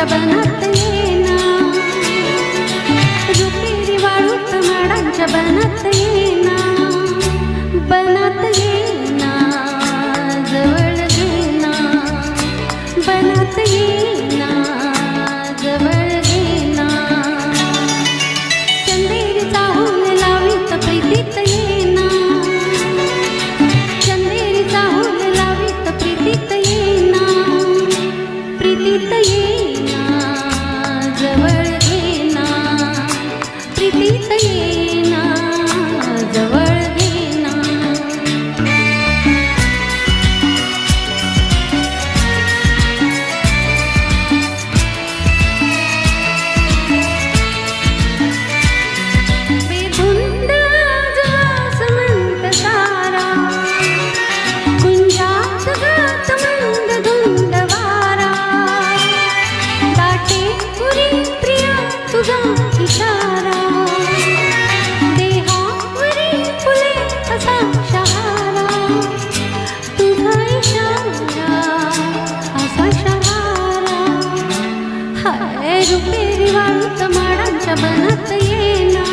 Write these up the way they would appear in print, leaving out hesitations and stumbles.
माडांच्या बनात येना, रुपेरी वाळूत माडांच्या बनात येना, बनात येना, जवळ घेना, बनात येना, जवळ घेना, चंदेरी चाहूल लावीत प्रीतीत येना, चंदेरी चाहूल लावीत प्रीतीत येना, प्रीतीत येना, जवळ घेना, प्रीतीत येना, जवळ घेना. बेधुंद आसमंत तारा, कुंजात गात मंद धुंद वारा, दाटे पुरी प्रिया तुझा इशारा, देहावरी फुले असा शहारा, तुझा इशारा असा शहारा. हाय रुपेरी वाळूत माडांच्या बनात येना,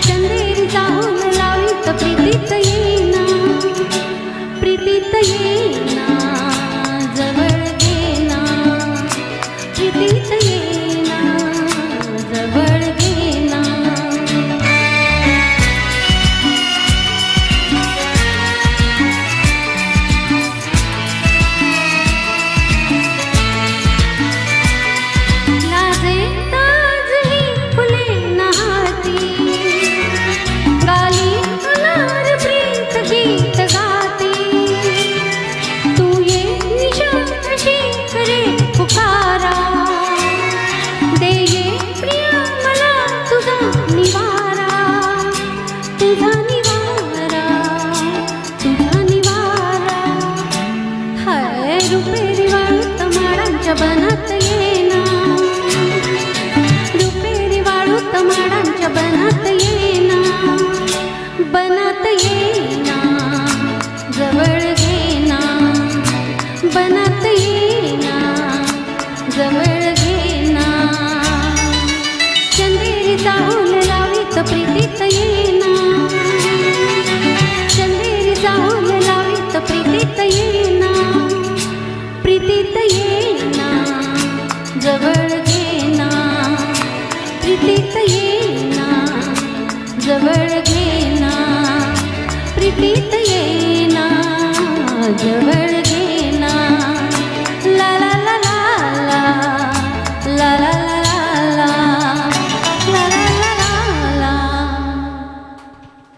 चंदेरी चाहूल लावीत प्रीतीत येना, प्रीतीत येना, जवळ घेना, प्रीतीत येना, जवळ घेना. लाजे ताज ही फुले नाहती, गाली अनार प्रीत गीत गाती, तू ये निशा अशी करे पुकारा, दे ये प्रिया मला तुझा निवारा, तुझा निवारा, तुझा निवारा. हाय रुपेरी वाळूत माडांच्या बनात येना, रुपेरी वाळूत माडांच्या बनात येना, बनात येना, जवळ घेना, बनात येना, जवळ घेना, चंदेरी चाहूल लावीत प्रीतीत येना, चंदेरी चाहूल लावीत प्रीतीत येना, प्रीतीत येना, जवळ घेना, प्रीतीत येना, जवळ घेना, प्रीतीत येना, जवळ